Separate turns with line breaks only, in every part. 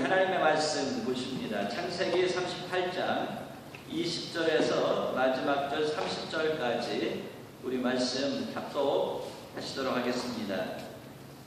하나님의 말씀 보십니다. 창세기 38장 20절에서 마지막 절 30절까지 우리 말씀 합독하시도록 하겠습니다.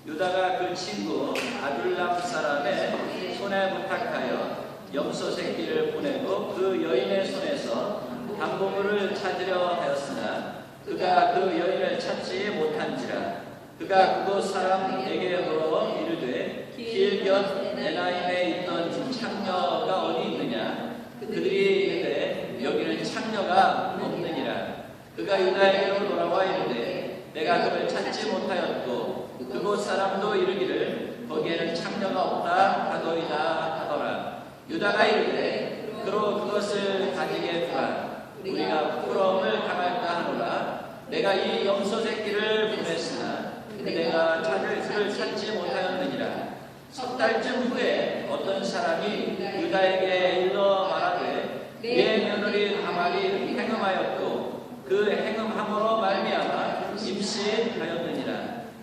유다가 그 친구 아둘람 사람의 손에 부탁하여 염소 새끼를 보내고 그 여인의 손에서 담보물을 찾으려 하였으나 그가 그 여인을 찾지 못한지라. 그가 그곳 사람에게 물어 이르되 길곁 에나임에 있던 창녀가 어디 있느냐? 그들이 이르되 여기는 창녀가 없느니라. 그가 유다에게로 돌아와 이르되 내가 그를 찾지 못하였고 그곳 사람도 이르기를 거기에는 창녀가 없다 하더이다 하더라. 유다가 이르되 그로 그것을 가지게 두라. 우리가 부끄러움을 당할까 하노라. 내가 이 염소 새끼를 보냈으나 그대가 그를 찾지 못하였느니라. 석 달쯤 후에 어떤 사람이 유다에게 일러 말하되 내 며느리 다말이 행음하였고 그 행음함으로 말미암아 임신하였느니라.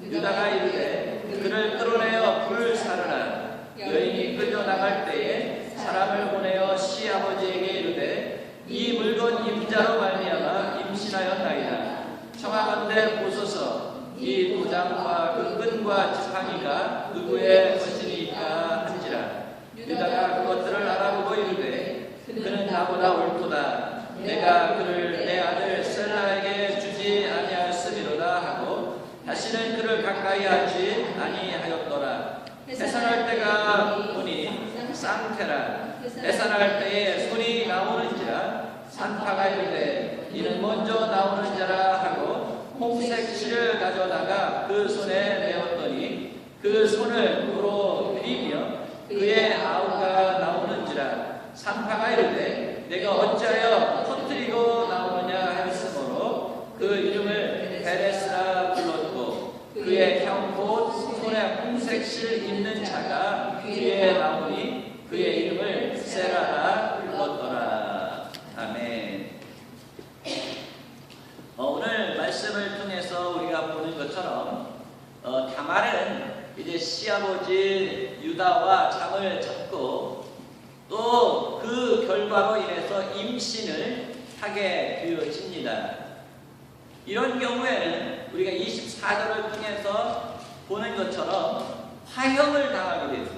유다가 이르되 그를 끌어내어 불을 사르라. 여인이 끌려나갈 때에 사람을 보내어 시아버지에게 이르되 이 물건 임자로 말미암아 임신하였나이다. 청하건대 보소서. 이 도장과 그 끈과 지팡이가 누구의 것이니까 한지라. 유다가 그것들을 알아보고 이르되 그는 나보다 옳도다. 내가 그를 내 아들 셀라에게 주지 아니하였음이로다 하고 다시는 그를 가까이 하지 아니하였더라. 해산할 때가 보니 쌍태라. 해산할 때에 손이 나오는지라. 산파가 이르되 이는 먼저 나오는 자라 하고 홍색 실을 가져다가 그 손에 메었더니 그 손을 물어 비비며 그의 아우가 나오는지라. 산파가 이르되 내가 어찌하여 터뜨리고 나오느냐 하였으므로 그 이름을 베레스라 불렀고 그의 형 곧 손에 홍색 실 있는 자가 뒤에 나오니 그의 이름을 세라라 불렀더라. 아멘. 오늘 말씀을 통해서 우리가 보는 것처럼 다말은 이제 시아버지 유다와 잠을 잡고 또 그 결과로 인해서 임신을 하게 되어집니다. 이런 경우에는 우리가 24절을 통해서 보는 것처럼 화형을 당하게 됩니다.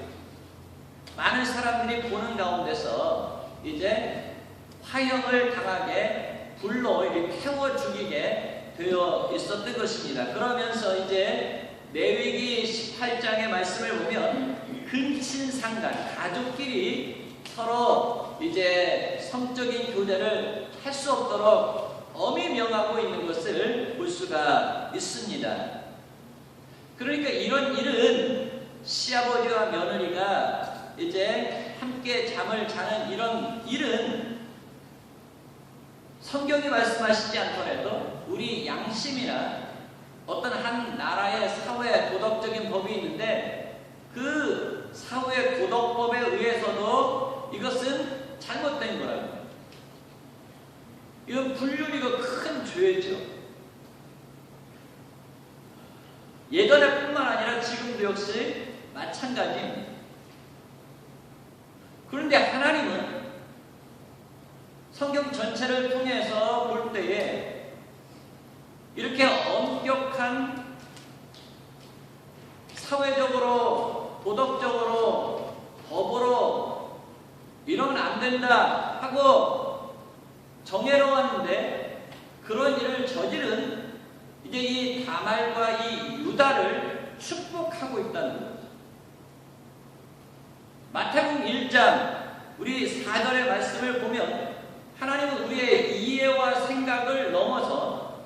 많은 사람들이 보는 가운데서 이제 화형을 당하게 불로 이렇게 태워 죽이게 되어 있었던 것입니다. 그러면서 이제 레위기 18장의 말씀을 보면 근친상간 가족끼리 서로 이제 성적인 교제를 할 수 없도록 엄히 명하고 있는 것을 볼 수가 있습니다. 그러니까 이런 일은 시아버지와 며느리가 이제 함께 잠을 자는 이런 일은 성경이 말씀하시지 않더라도 우리 양심이나 어떤 한 나라의 사회 도덕적인 법이 있는데 그 사회 도덕법에 의해서도 이것은 잘못된 거라고. 이건 불륜이고 큰 죄죠. 예전에 뿐만 아니라 지금도 역시 마찬가지입니다. 그런데 하나님은 성경 전체를 통해서 볼 때에 이렇게 엄격한 사회적으로 도덕적으로 법으로 이러면 안 된다 하고 정해놓았는데 그런 일을 저지른 이제 이 다말과 이 유다를 축복하고 있다는 거죠. 마태복음 1장 우리 4절의 말씀을 보면 하나님은 우리의 이해와 생각을 넘어서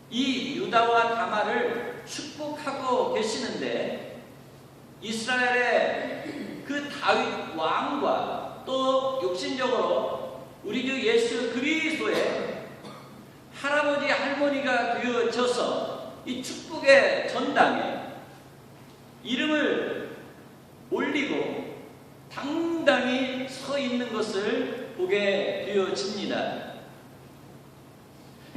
이 유다와 다말을 축복하고 계시는데 이스라엘의 그 다윗 왕과 또 육신적으로 우리 주 예수 그리스도의 할아버지 할머니가 되어져서 이 축복의 전당에 이름을 올리고 당당히 서 있는 것을 보게 되어집니다.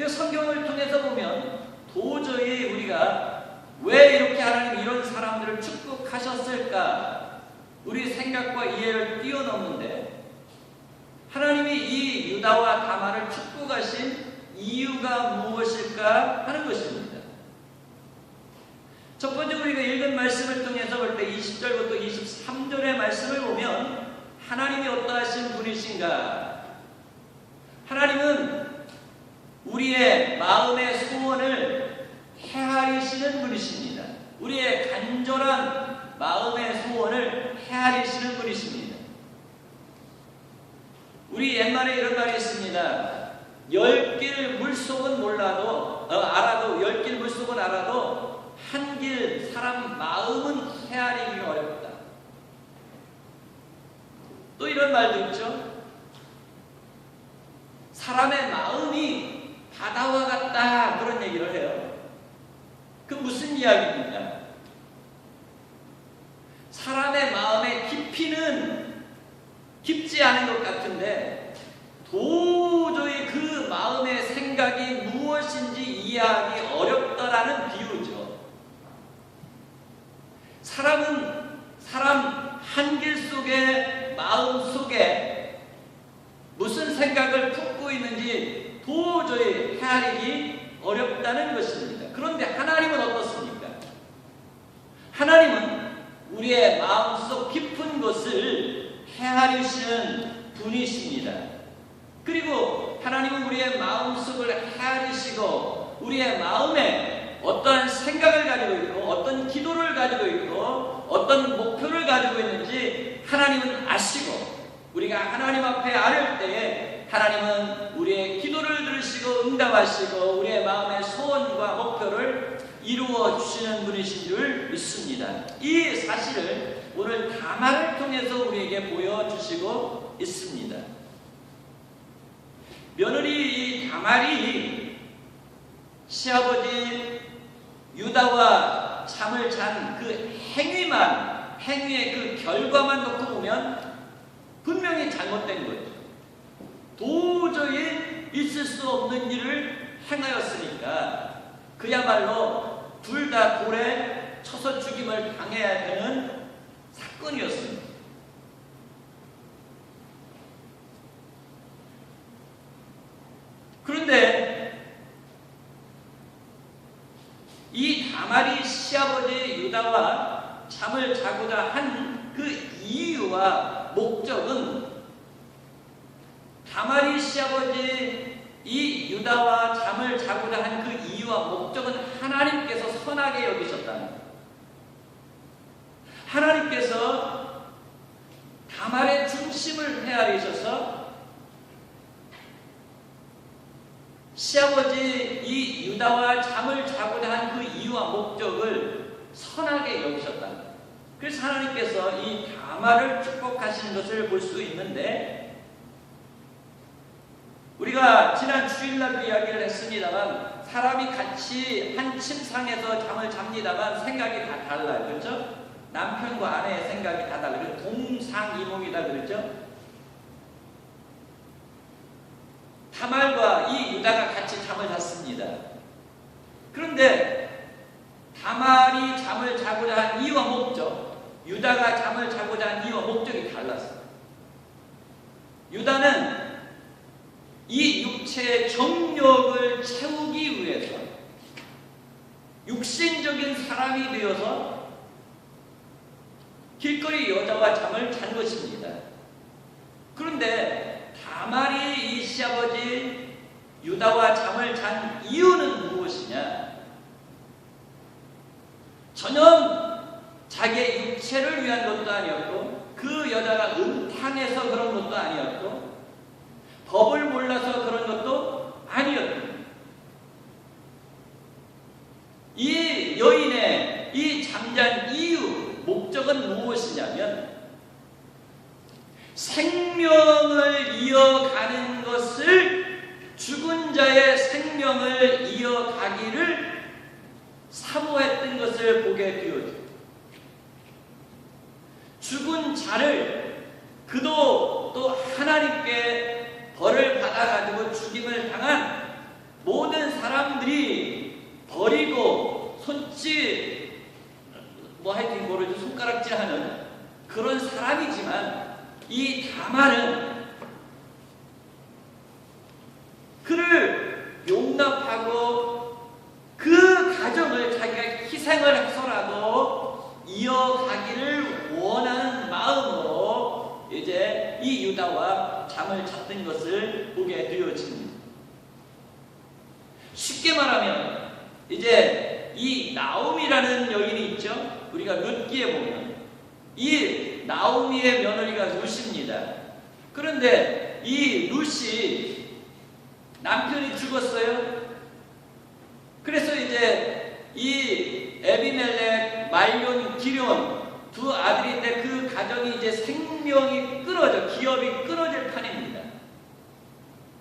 성경을 통해서 보면 도저히 우리가 왜 이렇게 하나님 이런 사람들을 축복하셨을까 우리 생각과 이해를 뛰어넘는데 하나님이 이 유다와 다말을 축복하신 이유가 무엇일까 하는 것입니다. 첫 번째 우리가 읽은 말씀을 통해서 볼 때 20절부터 23절의 말씀을 보면 하나님이 어떠하신 분이신가? 하나님은 우리의 마음의 소원을 헤아리시는 분이십니다. 우리의 간절한 마음의 소원을 헤아리시는 분이십니다. 우리 옛말에 이런 말이 있습니다. 10길 물속은 알아도 10길 물속은 알아도 한 길 사람 마음은 헤아리기가 어렵다. 또 이런 말도 있죠. 사람의 마음이 바다와 같다, 그런 얘기를 해요. 그 무슨 이야기입니까? 사람의 마음의 깊이는 깊지 않은 것 같은데 도저히 그 마음의 생각이 무엇인지 이해하기 어렵다라는 비유죠. 사람은 사람 한길 속에 마음 속에 무슨 생각을 품고 있는지 도저히 헤아리기 어렵다는 것입니다. 그런데 하나님은 어떻습니까? 하나님은 우리의 마음속 깊은 것을 헤아리시는 분이십니다. 그리고 하나님은 우리의 마음속을 헤아리시고 우리의 마음에 어떠한 생각을 가지고 있고 어떤 기도를 가지고 있고 어떤 목표를 가지고 있는지 하나님은 아시고 우리가 하나님 앞에 아뢰을 때에 하나님은 우리의 기도를 들으시고 응답하시고 우리의 마음의 소원과 목표를 이루어 주시는 분이신 줄 믿습니다. 이 사실을 오늘 다말을 통해서 우리에게 보여주시고 있습니다. 며느리 이 다말이 시아버지 유다와 잠을 잔 그 행위의 그 결과만 놓고 보면 분명히 잘못된 거죠. 도저히 있을 수 없는 일을 행하였으니까 그야말로 둘 다 돌에 쳐서 죽임을 당해야 되는 사건이었습니다. 그런데 이 다말이 시아버지 유다와 잠을 자고자 한 그 이유와 목적은 다말이 시아버지 이 유다와 잠을 자고자 한 그 이유와 목적은 하나님께서 선하게 여기셨다는 거예요. 하나님께서 다말의 중심을 헤아리셔서 시아버지 이 유다와 잠을 자고자 한 그 이유와 목적을 선하게 여기셨다는 거예요. 그래서 하나님께서 이 다말을 축복하시는 것을 볼 수 있는데 우리가 지난 주일날도 이야기를 했습니다만 사람이 같이 한 침상에서 잠을 잡니다만 생각이 다 달라요. 그렇죠? 남편과 아내의 생각이 다 달라요. 동상이몽이다 그랬죠? 다말과 이 유다가 같이 잠을 잤습니다. 그런데 다말이 잠을 자고자 한 이유와 목적, 유다가 잠을 자고자 한 이유와 목적이 달랐어요. 유다는 이 육체의 정욕을 채우기 위해서 육신적인 사람이 되어서 길거리 여자와 잠을 잔 것입니다. 그런데 다말이 이 시아버지 유다와 잠을 잔 이유는 무엇이냐? 전혀 자기의 육체를 위한 것도 아니었고 그 여자가 음탕해서 그런 것도 아니었고 법을 몰라서 그런 것도 아니었고 이 여인의 이 잠잔 이유, 목적은 무엇이냐면 생명을 이어가는 것을 죽은 자의 생명을 이어가기를 사모했던 것을 보게 되어집니다. 죽은 자를 그도 또 하나님께 벌을 받아가지고 죽임을 당한 모든 사람들이 버리고 하여튼 모르죠. 손가락질하는 그런 사람이지만 이 다말은 그를 용납하고 그 가정을 자기가 희생을 해서라도 이어가기를 원하는 마음으로 이제 이 유다와 잠을 잤던 것을 보게 되어집니다. 쉽게 말하면 이제 이 나오미라는 여인이 있죠. 우리가 룻기에 보면 이 나오미의 며느리가 룻입니다. 그런데 이 룻이 남편이 죽었어요. 그래서 이제 이 에비멜렉, 말론, 기럧 두 아들인데 그 가정이 이제 생명이 끊어져, 기업이 끊어질 판입니다.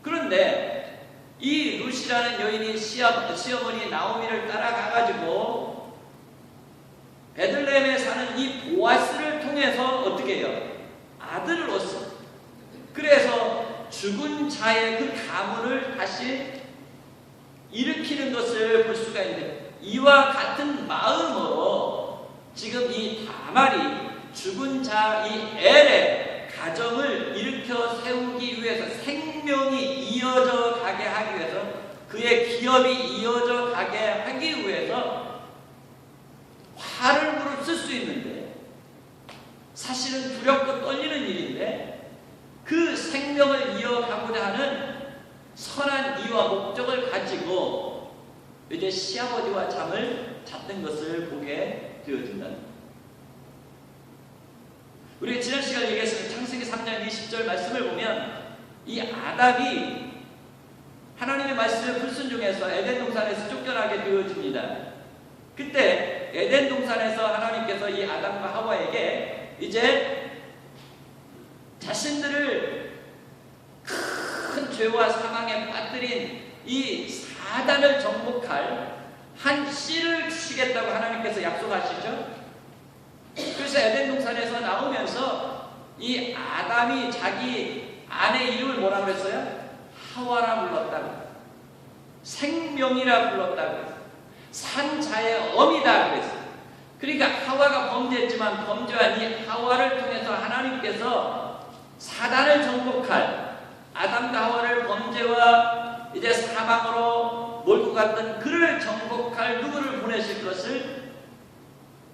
그런데 이 룻이라는 여인이 시어머니 나오미를 따라가가지고 베들레헴에 사는 이 보아스를 통해서 어떻게 해요? 아들을 얻었어요. 그래서 죽은 자의 그 가문을 다시 일으키는 것을 볼 수가 있는데, 이와 같은 마음으로 지금 이 다말이 죽은 자 이 엘의 가정을 일으켜 세우기 위해서, 생명이 이어져 가게 하기 위해서, 그의 기업이 이어져 가게 하기 위해서 화를 무릅쓸 수 있는데, 사실은 두렵고 떨리는 일인데, 그 생명을 이어가고자 하는 선한 이유와 목적을 가지고 이제 시아버지와 잠을 잤던 것을 보게 되어진다. 우리가 지난 시간에 얘기했습니다. 창세기 3장 20절 말씀을 보면 이 아담이 하나님의 말씀을 불순종해서 에덴 동산에서 쫓겨나게 되어집니다. 그때 에덴 동산에서 하나님께서 이 아담과 하와에게 이제 자신들을 큰 죄와 사망에 빠뜨린 이 사단을 정복할 한 씨를 주시겠다고 하나님께서 약속하시죠. 그래서 에덴 동산에서 나오면서 이 아담이 자기 아내 이름을 뭐라고 그랬어요? 하와라 불렀다고, 생명이라 불렀다고, 산자의 어미다 그랬어요. 그러니까 하와가 범죄했지만 범죄한 이 하와를 통해서 하나님께서 사단을 정복할, 아담과 하와를 범죄와 이제 사망으로 몰고 갔던 그를 정복할 누구를 보내실 것을,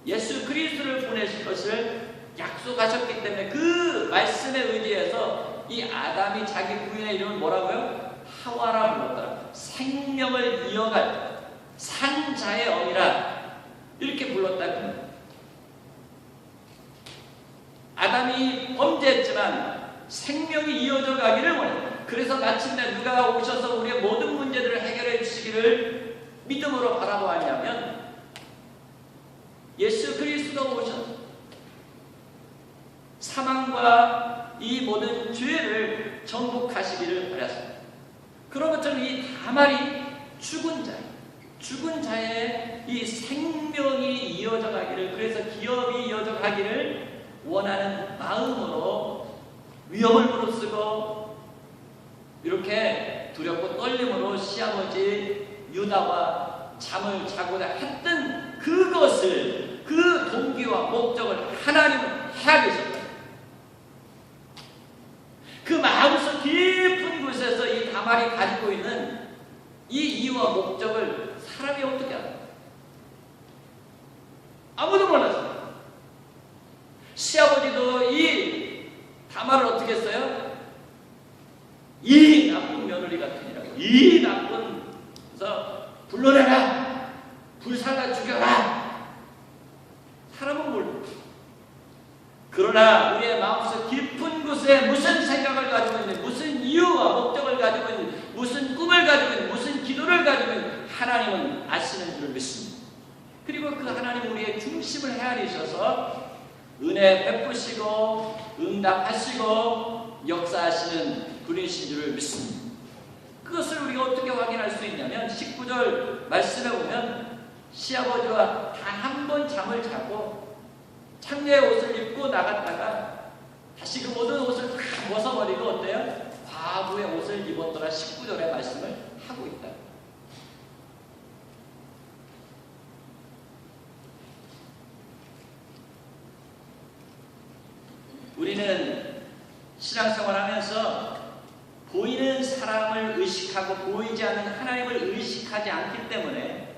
예수 그리스도를 보내실 것을 약속하셨기 때문에 그 말씀에 의지해서 이 아담이 자기 부인의 이름을 뭐라고요? 하와라 불렀더라. 생명을 이어갈 산자의 어미라 이렇게 불렀다고 합니다. 아담이 범죄했지만 생명이 이어져 가기를 원해요. 그래서 마침내 누가 오셔서 우리의 모든 문제들을 해결해 주시기를 믿음으로 바라보았냐면 예수 그리스도가 오셔서 사망과 이 모든 죄를 정복하시기를 바랐습니다. 그런 것처럼 이 다말이 죽은 자의 이 생명이 이어져 가기를, 그래서 기업이 이어져 가기를 원하는 마음으로 위험을 무릅쓰고 이렇게 두렵고 떨림으로 시아버지 유다와 잠을 자고자 했던 그것을, 그 동기와 목적을 하나님은 헤아리셨다. 그 마음속 깊은 곳에서 이 다말이 가지고 있는 이 이유와 목적을 사람이 어떻게 알아? 아무도 몰랐어요. 시아버지도 이 다말을 어떻게 했어요? 이 나쁜 며느리 같으니라고, 이 나쁜, 그래서 불러내라, 불사다 죽여라. 사람은 몰라. 그러나 우리의 마음속 깊은 곳에 무슨 생각을 가지고 있는, 무슨 이유와 목적을 가지고 있는, 무슨 꿈을 가지고 있는, 무슨 기도를 가지고 있는 하나님은 아시는 줄 믿습니다. 그리고 그 하나님 우리의 중심을 헤아리셔서 은혜 베푸시고 응답하시고 역사하시는 분이신 줄을 믿습니다. 그것을 우리가 어떻게 확인할 수 있냐면 19절 말씀에 보면 시아버지와 단 한 번 잠을 자고 창녀의 옷을 입고 나갔다가 다시 그 모든 옷을 다 벗어버리고 어때요? 과부의 옷을 입었더라. 19절의 말씀을 하고 있다. 우리는 신앙생활 하면서 보이는 사람을 의식하고 보이지 않는 하나님을 의식하지 않기 때문에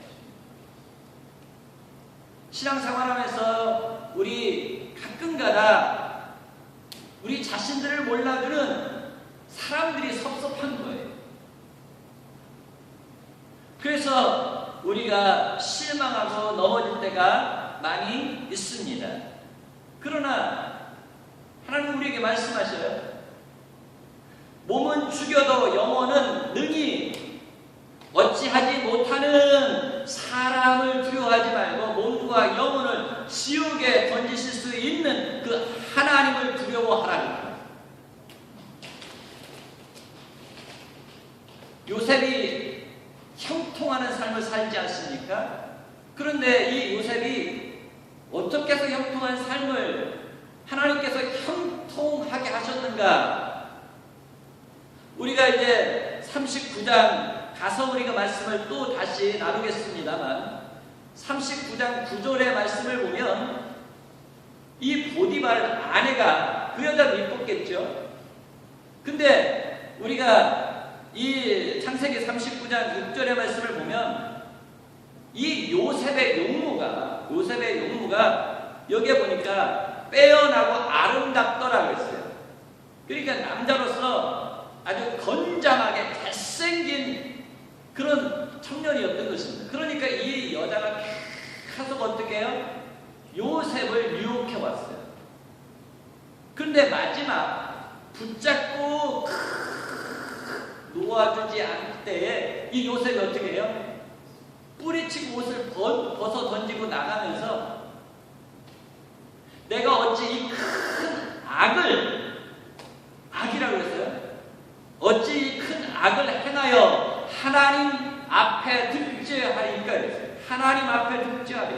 신앙생활 하면서 우리 가끔가다 우리 자신들을 몰라주는 사람들이 섭섭한 거예요. 그래서 우리가 실망하고 넘어질 때가 많이 있습니다. 그러나 하나님 우리에게 말씀하셔요. 몸은 죽여도 영혼은 능히 어찌하지 못하는 사람을 두려워하지 말고 몸과 영혼을 지옥에 던지실 수 있는 그 하나님을 두려워하라는 거예요. 요셉이 형통하는 삶을 살지 않습니까? 그런데 이 요셉이 어떻게 해서 형통한 삶을 하나님께서 형통하게 하셨는가? 우리가 이제 39장 가서 우리가 말씀을 또 다시 나누겠습니다만 39장 9절의 말씀을 보면 이 보디발 아내가 그 여자를 이뻤겠죠. 근데 우리가 이 창세기 39장 6절의 말씀을 보면 이 요셉의 용모가 여기에 보니까 빼어나고 아름답더라고 했어요. 그러니까 남자로서 아주 건장하게 잘생긴 그런 청년이었던 것입니다. 그러니까 이 여자가 계속 어떻게 해요? 요셉을 유혹해 왔어요. 그런데 마지막 붙잡고 놓아주지 않을 때에 이 요셉이 어떻게 해요? 뿌리치고 옷을 벗어 던지고 나가면서 내가 어찌 이 큰 악이라고 했어요? 어찌 이 큰 악을 행하여 하나님 앞에 득죄하리까 했어요. 하나님 앞에 득죄하리.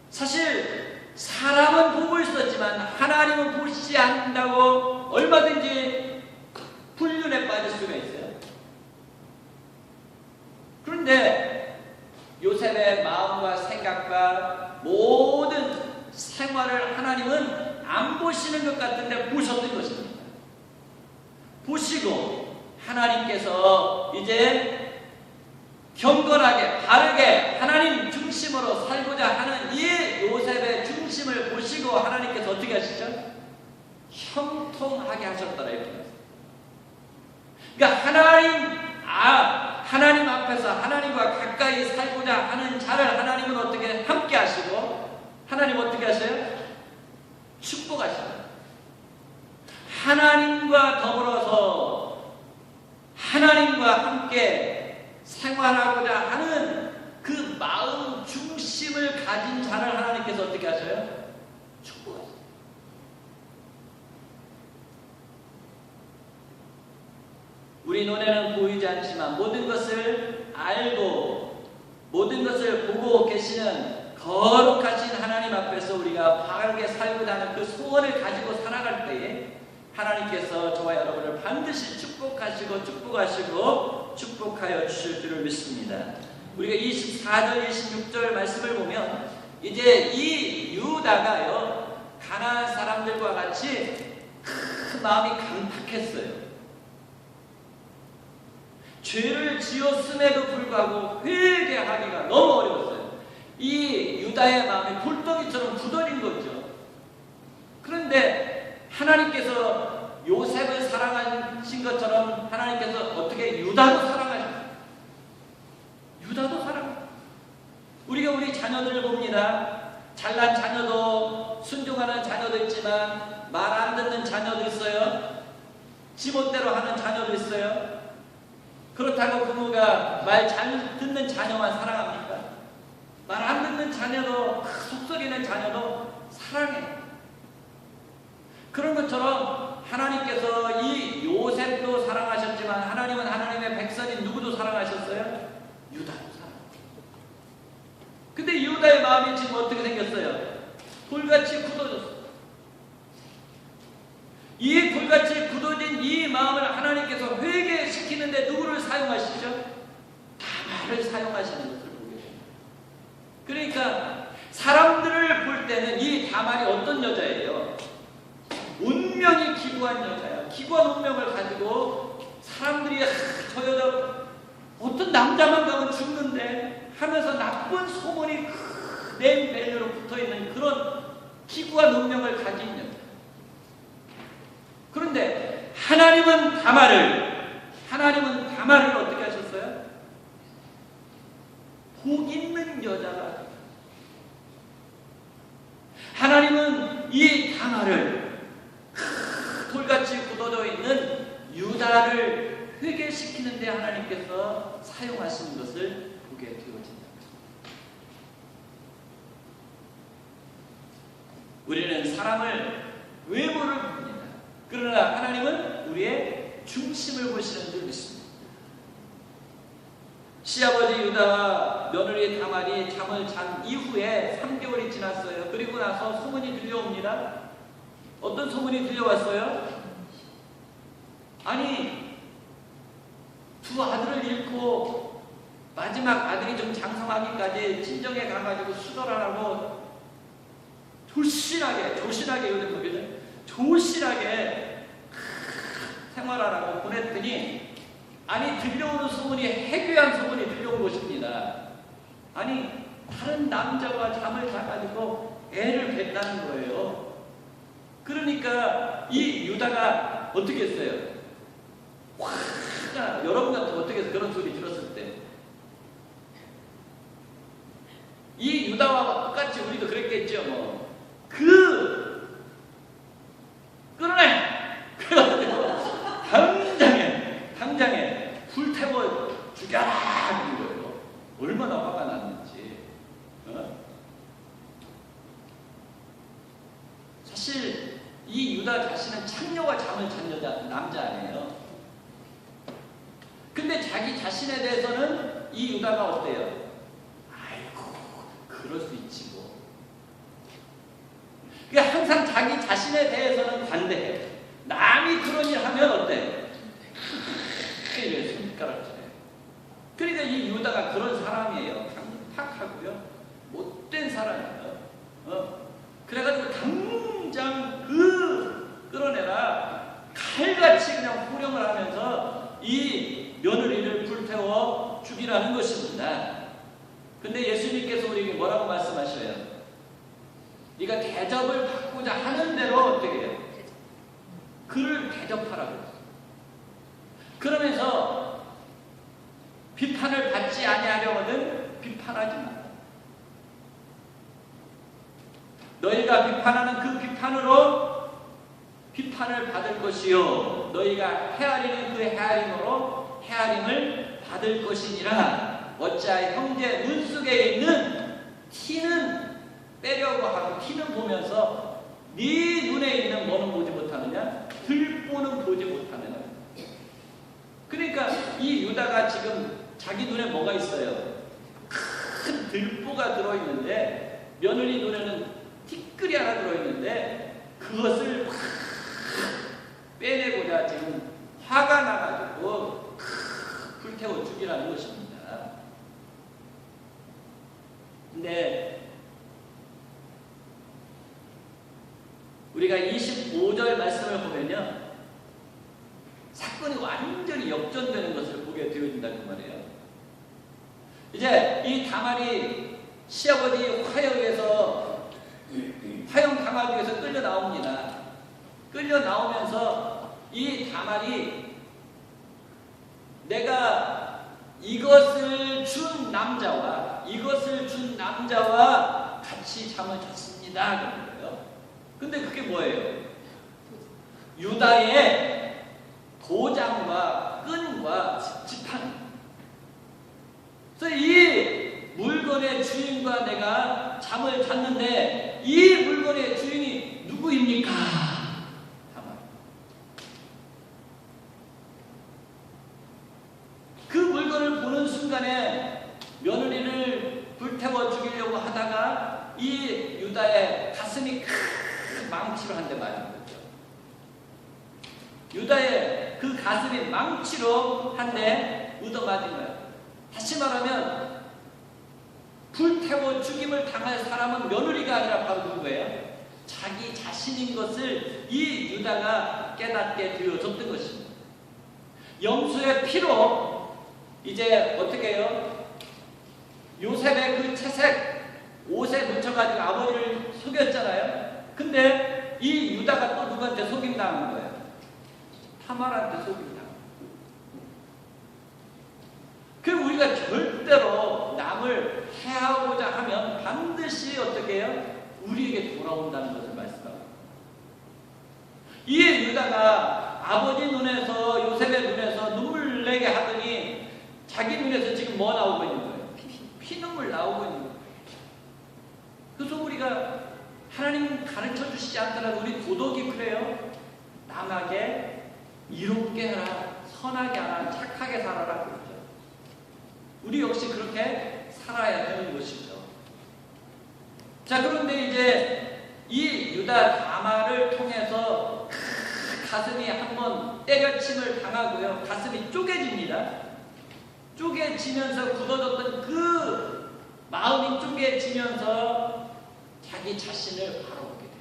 사실 사람은 보고 있었지만 하나님은 보시지 않는다고 얼마든지 불륜에 빠질 수가 있어요. 그런데 요셉의 마음과 생각과 모든 생활을 하나님은 안 보시는 것 같은데 보셨던 것입니다. 보시고 하나님께서 이제 경건하게 바르게 하나님 중심으로 살고자 하는 이 요셉의 중심을 보시고 하나님께서 어떻게 하시죠? 형통하게 하셨더라 이렇게 말해요. 그러니까 하나님 앞에서 하나님과 가까이 살고자 하는 자를 하나님은 어떻게 함께 하시고 하나님 어떻게 하셔요? 축복하시고 하나님과 더불어서 하나님과 함께 생활하고자 하는 그 마음 중심을 가진 자를 하나님께서 어떻게 하셔요? 축복하세요. 우리 눈에는 보이지 않지만 모든 것을 알고 모든 것을 보고 계시는 거룩하신 하나님 앞에서 우리가 바르게 살고자 하는 그 소원을 가지고 살아갈 때에 하나님께서 저와 여러분을 반드시 축복하시고 축복하여 주실 줄을 믿습니다. 우리가 24절 26절 말씀을 보면 이제 이 유다가요 가나안 사람들과 같이 큰 마음이 강팍했어요. 죄를 지었음에도 불구하고 회개하기가 너무 어려웠어요. 이 유다의 마음이 돌덩이처럼 굳어진 거죠. 그런데 하나님께서 요셉을 사랑하신 것처럼 하나님께서 어떻게 유다도 사랑하셨어요. 유다도 사랑해요. 우리가 우리 자녀들을 봅니다. 잘난 자녀도 순종하는 자녀도 있지만 말 안 듣는 자녀도 있어요. 지멋대로 하는 자녀도 있어요. 그렇다고 부모가 말 잘 듣는 자녀만 사랑합니까? 말 안 듣는 자녀도 속썩이는 자녀도 사랑해요. 그런 것처럼 하나님께서 이 요셉도 사랑하셨지만 하나님은 하나님의 백성인 누구도 사랑하셨어요? 유다도 사랑하셨어요. 근데 유다의 마음이 지금 어떻게 생겼어요? 돌같이 굳어졌어요. 이 돌같이 굳어진 이 마음을 하나님께서 회개시키는데 누구를 사용하시죠? 다말을 사용하시는 것을 보게 됩니다. 그러니까 사람들을 볼 때는 이 다말이 어떤 여자예요? 운명이 기구한 여자야. 기구한 운명을 가지고 사람들이 저 여자 어떤 남자만 가면 죽는데 하면서 나쁜 소문이 내 배로 붙어있는 그런 기구한 운명을 가진 여자. 그런데 하나님은 다말을 어떻게 하셨어요? 복 있는 여자가. 하나님은 이 다말을 돌같이 굳어져 있는 유다를 회개시키는데 하나님께서 사용하시는 것을 보게 되어진다. 우리는 사람을 외모를 봅니다. 그러나 하나님은 우리의 중심을 보시는 줄 믿습니다. 시아버지 유다와 며느리 다말이 잠을 잔 이후에 3개월이 지났어요. 그리고 나서 소문이 들려옵니다. 어떤 소문이 들려왔어요? 아니, 두 아들을 잃고 마지막 아들이 좀 장성하기까지 친정에 가가지고 수절하라고 조신하게 요즘 거기는 조신하게 생활하라고 보냈더니, 아니 들려오는 소문이 해괴한 소문이 들려온 것입니다. 아니 다른 남자와 잠을 자가지고 애를 뱉다는 거예요. 그러니까 이 유다가 어떻게 했어요? 화가, 여러분 같은 어떻게 해서 그런 소리 들었을 때, 이 유다와 똑같이 우리도 그랬겠죠. 뭐 끊어내! 그래가지고 당장에 불태워 죽여라 하는 거예요. 얼마나 화가 났는지. 사실 이 유다 자신은 창녀와 잠을 잔 남자 아니에요. 근데 자기 자신에 대해서는 이 유다가 어때요? 아이고 그럴 수 있지 뭐. 그러니까 항상 자기 자신에 대해서는 반대해. 남이 그런 일 하면 어때? 이래 손가락질해. 그러니까 이 유다가 그런 사람이에요. 탁하고요, 못된 사람이에요. 그래가지고 당장 끌어내라 칼같이 그냥 호령을 하면서 이 며느리를 불태워 죽이라는 것입니다. 근데 예수님께서 우리에게 뭐라고 말씀하셔요? 네가 대접을 받고자 하는 대로 어떻게 해요? 그를 대접하라고. 그러면서 비판을 받지 아니하려거든 비판하지 마. 너희가 비판하는 그 비판으로 비판을 받을 것이요, 너희가 헤아리는 그 헤아림으로 헤아림을 받을 것이니라. 어찌하여 형제 눈 속에 있는 티는 빼려고 하고 티는 보면서 네 눈에 있는 뭐는 보지 못하느냐? 들보는 보지 못하느냐? 그러니까 이 유다가 지금 자기 눈에 뭐가 있어요? 큰 들보가 들어있는데, 며느리 눈에는 티끌이 하나 들어있는데, 그것을 빼내고자 지금 화가 나가지고 불태워 죽이라는 것입니다. 근데 우리가 25절 말씀을 보면요, 사건이 완전히 역전되는 것을 보게 되어진다는 말이에요. 이제 이 다말이 시아버지 화형 당하기 위해서 끌려 나옵니다. 끌려 나오면서 이 다말이 내가 이것을 준 남자와 같이 잠을 잤습니다. 그런 거예요. 근데 그게 뭐예요? 유다의 도장과 끈과 지팡이. 그래서 이 물건의 주인과 내가 잠을 잤는데 이 물건의 주인이 누구입니까? 다말. 그 물건을 보는 순간에 며느리를 불태워 죽이려고 하다가 이 유다의 가슴이 큰 망치로 한 대 맞은 거죠. 유다의 그 가슴이 망치로 한 대 얻어맞은 거예요. 다시 말하면 불태워 죽임을 당할 사람은 며느리가 아니라 바로 누구예요? 자기 자신인 것을 이 유다가 깨닫게 되어졌던 것입니다. 염소의 피로 이제 어떻게 해요? 요셉의 그 채색 옷에 묻혀가지고 아버지를 속였잖아요. 근데 이 유다가 또 누구한테 속임당한 거예요? 타말한테 속임당한 거예요. 그럼 우리가 절대로 남을 해하고자 하면 반드시 어떻게 해요? 우리에게 돌아온다는 것을 말씀하고, 이 유다가 아버지 눈에서 요셉의 눈에서 눈물 내게 하더니 자기 눈에서 지금 뭐 나오고 있는 거예요? 피눈물 나오고 있는 거예요. 그래서 우리가 하나님 가르쳐 주시지 않더라도 우리 도덕이 그래요. 남에게 이롭게 해라, 선하게 하라, 착하게 살아라 그러죠. 우리 역시 그렇게 살아야 되는 것이죠. 자, 그런데 이제 이 유다 다말을 통해서 가슴이 한번 때려침을 당하고요. 가슴이 쪼개집니다. 쪼개지면서 굳어졌던 그 마음이 쪼개지면서 자기 자신을 바라보게 돼요.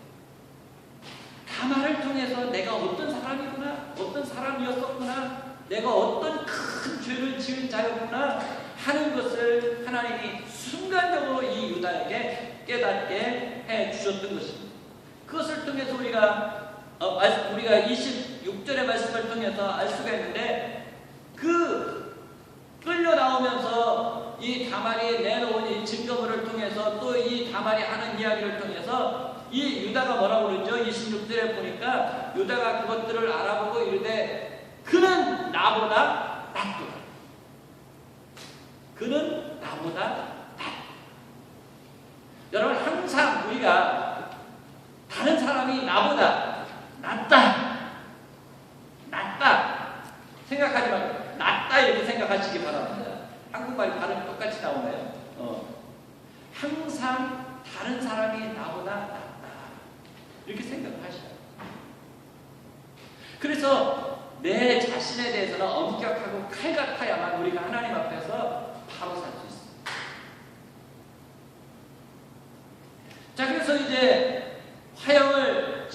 다말을 통해서 내가 어떤 사람이구나, 어떤 사람이었었구나, 내가 어떤 큰 죄를 지은 자였구나 하는 것을 하나님이 순간적으로 이 유다에게 깨닫게 해주셨던 것입니다. 그것을 통해서 우리가 26절의 말씀을 통해서 알 수가 있는데, 그 끌려 나오면서 이 다말이 내놓은 이 증거물을 통해서 또 이 다말이 하는 이야기를 통해서 이 유다가 뭐라고 그러죠? 26절에 보니까 유다가 그것들을 알아보고 이르되 그는 나보다 낫도다. 그는 나보다 낫다. 여러분, 항상 우리가 다른 사람이 나보다 낫다 생각하지 말고 낫다 이렇게 생각하시기 바랍니다. 한국말이 발음이 똑같이 나오네요. 항상 다른 사람이 나보다 낫다 이렇게 생각하셔요. 그래서 내 자신에 대해서는 엄격하고 칼 같아야만 우리가 하나님 앞에서 바로 살 수 있습니다. 자, 그래서 이제 화형을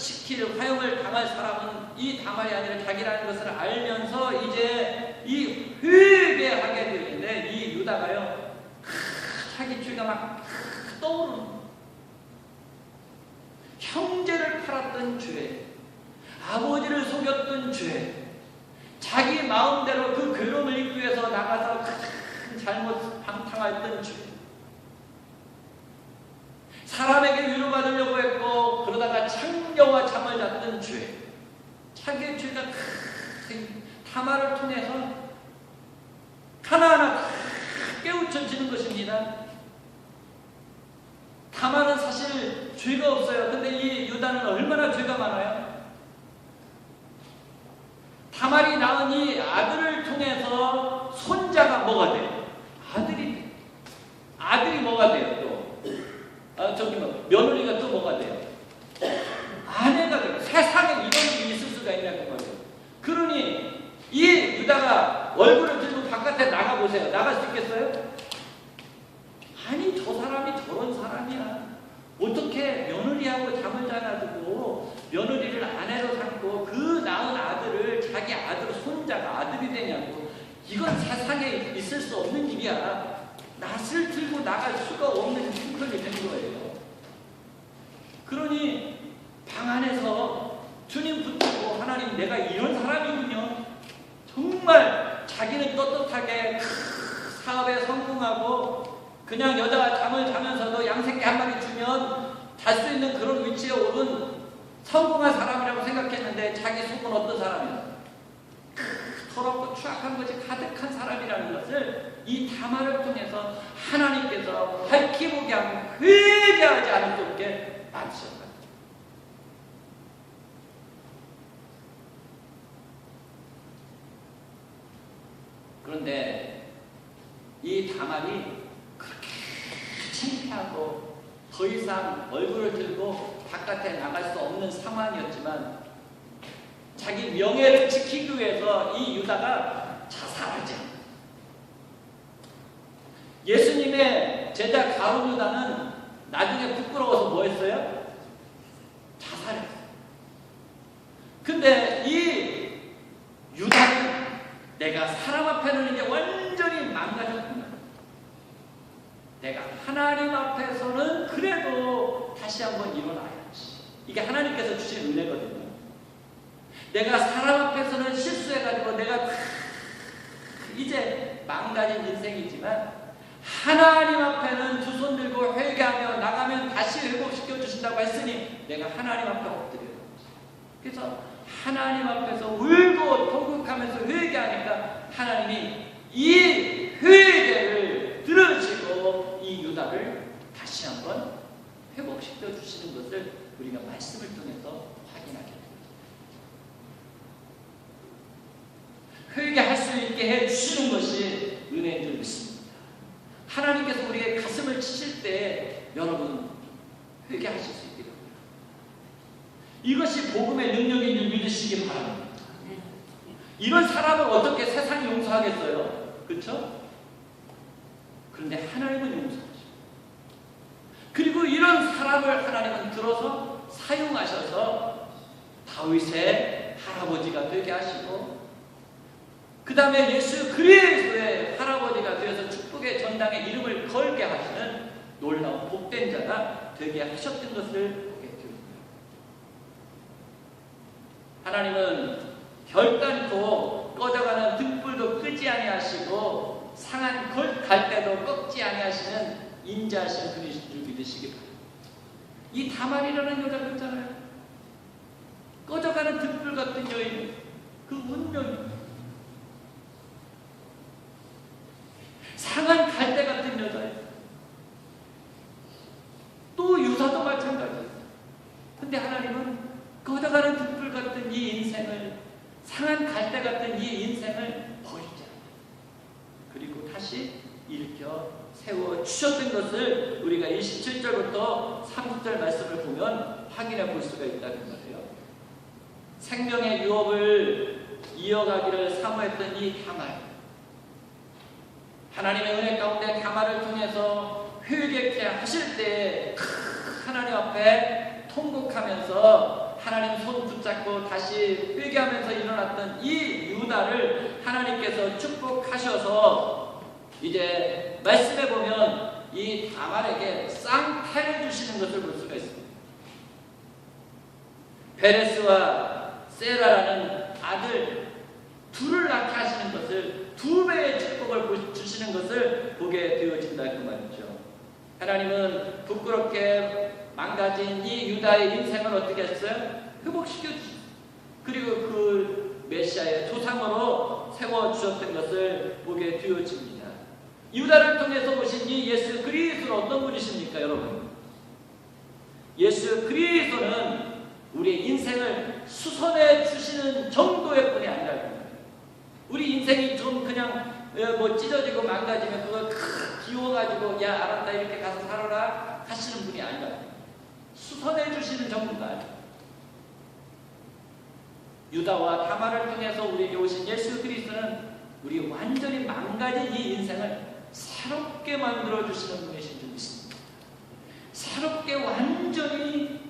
당할 사람은 이 다말이 아니라 자기라는 것을 알면서 이제 이 회개하게 되는데, 이 유다가요, 자기 죄가 막 떠오르는 거예요. 형제를 팔았던 죄, 아버지를 속였던 죄, 자기 마음대로 그 괴로움을 잊기 위해서 나가서 큰 잘못 방탕했던 죄, 사람에게 위로받으려고 했고 그러다가 창녀와 잠을 잤던 죄, 자기의 죄가 타말을 통해서 하나하나 깨우쳐지는 것입니다. 타말은 사실 죄가 없어요. 근데 이 유다는 얼마나 죄가 많아요. 다말이 낳은 이 아들을 통해서 손자가 뭐가 돼요? 아들이 뭐가 돼요? 또 며느리가 또 뭐가 돼요? 아내가 돼요. 세상에 이런 일이 있을 수가 있냐는 거예요. 그러니 이 유다가 얼굴을 들고 바깥에 나가보세요. 나갈 수 있겠어요? 아니, 저 사람이 저런 사람이야. 어떻게 며느리하고 잠을 자놔두고 며느리를 아내로 삼고 그 낳은 아들을 자기 아들 손자가 아들이 되냐고. 이건 세상에 있을 수 없는 일이야. 낯을 들고 나갈 수가 없는 형편이 된 거예요. 그러니 방 안에서 주님 붙들고, 하나님, 내가 이런 사람이군요. 정말 자기는 떳떳하게 사업에 성공하고 그냥 여자가 잠을 자면서도 양새끼 한 마리 주면 잘 수 있는 그런 위치에 오른 성공한 사람이라고 생각했는데, 자기 속은 어떤 사람이야? 더럽고 추악한 것이 가득한 사람이라는 것을 이 다말을 통해서 하나님께서 밝히 보게 하고 회개하지 않을 수 없게 만드셨다. 그런데 이 다말이 그렇게 창피하고 더 이상 얼굴을 들고 바깥에 나갈 수 없는 상황이었지만, 자기 명예를 지키기 위해서 이 유다가 자살하지. 예수님의 제자 가룟 유다는 나중에 부끄러워서 뭐 했어요? 자살했어요. 근데 이 유다는 내가 사람 앞에는 이제 완전히 망가졌구나. 내가 하나님 앞에서는 그래도 다시 한번 일어나야지. 이게 하나님께서 주신 은혜거든요. 내가 사람 앞에서는 실수해가지고 내가 이제 망가진 인생이지만 하나님 앞에는 두 손 들고 회개하며 나가면 다시 회복시켜 주신다고 했으니 내가 하나님 앞에 엎드려요. 그래서 하나님 앞에서 울고 통곡하면서 회개하니까 하나님이 이 회개를 들으시고 이 유다를 다시 한번 회복시켜 주시는 것을 우리가 말씀을 통해서 확인하게 됩니다. 회개할 수 있게 해주시는 것이 은혜인 줄 믿습니다. 하나님께서 우리의 가슴을 치실 때 여러분 회개하실 수 있게 됩니다. 이것이 복음의 능력인 줄 믿으시기 바랍니다. 이런 사람을 어떻게 세상이 용서하겠어요? 그렇죠? 그런데 하나님은 용서하시고 그리고 이런 사람을 하나님은 들어서 사용하셔서 다윗의 할아버지가 되게 하시고 그 다음에 예수 그리스도의 할아버지가 되어서 축복의 전당에 이름을 걸게 하시는 놀라운 복된 자가 되게 하셨던 것을 보게 됩니다. 하나님은 결단코 꺼져가는 등불도 끄지 아니하시고 상한 갈대도 꺾지 아니하시는 인자하신 분이신 줄 믿으시기 바랍니다. 이 다말이라는 여자가 있잖아요. 꺼져가는 등불 같은 여인, 그 운명입니다. 상한 갈대 같은 여자예요. 또 유다도 마찬가지예요. 근데 하나님은 꺼져가는 등불 같은 이 인생을, 상한 갈대 같은 이 인생을 버리지 않아요. 그리고 다시 일으켜 세워 주셨던 것을 우리가 27절부터 30절 말씀을 보면 확인해 볼 수가 있다는 말이에요. 생명의 유업을 이어가기를 사모했던 이 다말, 하나님의 은혜 가운데 다말을 통해서 회개케 하실 때 하나님 앞에 통곡하면서 하나님 손 붙잡고 다시 회개하면서 일어났던 이 유다를 하나님께서 축복하셔서 이제 말씀해 보면 이 다말에게 쌍태를 주시는 것을 볼 수가 있습니다. 베레스와 세라라는 아들 둘을 낳게 하시는 것을, 두 배의 축복을 주시는 것을 보게 되어진다 그 말이죠. 하나님은 부끄럽게 망가진 이 유다의 인생을 어떻게 했어요? 회복시켜 주셨어요. 그리고 그 메시아의 조상으로 세워주셨던 것을 보게 되어집니다. 유다를 통해서 오신 이 예수 그리스도는 어떤 분이십니까 여러분? 예수 그리스도는 우리의 인생을 수선해 주시는 정도의 분이 아니라, 우리 인생이 좀 그냥 뭐 찢어지고 망가지면 그걸 비워가지고 야 알았다 이렇게 가서 살아라 하시는 분이 아니라 수선해 주시는 정도가 아니에요. 유다와 다말을 통해서 우리에게 오신 예수 그리스도는 우리 완전히 망가진 이 인생을 새롭게 만들어 주시는 분이신 줄 믿습니다. 새롭게 완전히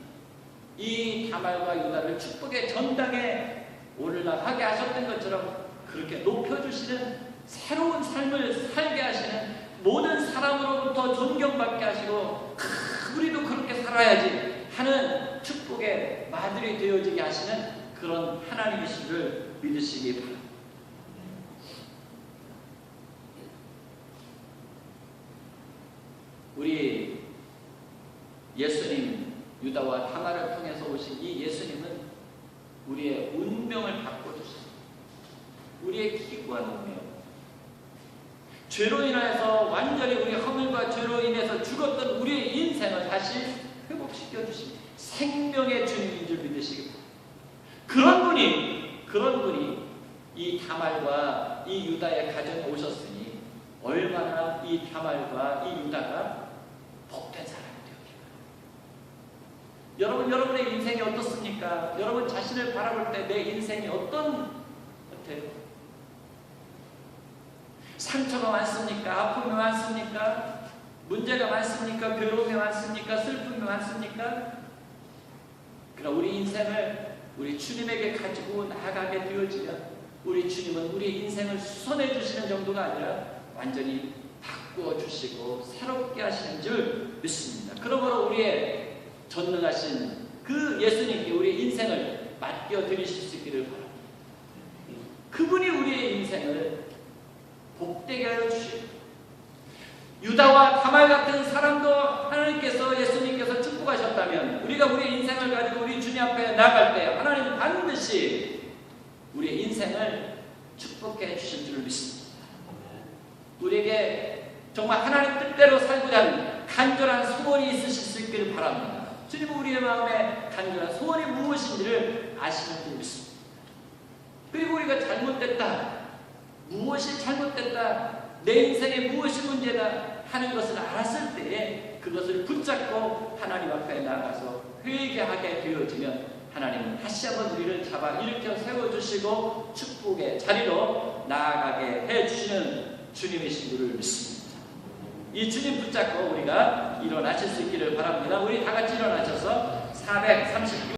이 다말과 유다를 축복의 전당에 올라가게 하셨던 것처럼 그렇게 높여주시는 새로운 삶을 살게 하시는, 모든 사람으로부터 존경받게 하시고 우리도 그렇게 살아야지 하는 축복의 마들이 되어지게 하시는 그런 하나님이신 줄 믿으시기 바랍니다. 우리 예수님, 유다와 다말을 통해서 오신 이 예수님은 우리의 운명을 바꿔주셨습니다. 우리의 기구한 운명, 죄로 인해서 완전히 우리 허물과 죄로 인해서 죽었던 우리의 인생을 다시 회복시켜 주신 생명의 주님인 줄 믿으시기 바랍니다. 그런 분이 이 다말과 이 유다의 가정에 오셨으니 얼마나 이 다말과 이 유다가 복된 사람이 되었겠어요. 여러분, 여러분의 인생이 어떻습니까? 여러분 자신을 바라볼 때 내 인생이 어떤 같아요? 상처가 많습니까? 아픔이 많습니까? 문제가 많습니까? 괴로움이 많습니까? 슬픔이 많습니까? 그럼 우리 인생을 우리 주님에게 가지고 나아가게 되어지면 우리 주님은 우리 인생을 수선해 주시는 정도가 아니라 완전히 바꾸어 주시고 새롭게 하시는 줄 믿습니다. 그러므로 우리의 전능하신 그 예수님께 우리 인생을 맡겨 드리실 수 있기를 바랍니다. 그분이 우리의 인생을 복되게 하여 주시고 유다와 다말 같은 사람도 하나님께서 예수님께서 축복하셨다면 우리가 우리 인생을 가지고 우리 주님 앞에 나갈 때 하나님은 반드시 우리의 인생을 축복해 주실 줄 믿습니다. 우리에게 정말 하나님 뜻대로 살고자 하는 간절한 소원이 있으실 수 있기를 바랍니다. 주님은 우리의 마음에 간절한 소원이 무엇인지를 아시는 줄 믿습니다. 그리고 우리가 잘못됐다, 무엇이 잘못됐다, 내 인생에 무엇이 문제다 하는 것을 알았을 때에 그것을 붙잡고 하나님 앞에 나가서 회개하게 되어지면 하나님은 다시 한번 우리를 잡아 일으켜 세워주시고 축복의 자리로 나아가게 해주시는 주님이신 줄을 믿습니다. 이 주님 붙잡고 우리가 일어나실 수 있기를 바랍니다. 우리 다 같이 일어나셔서 436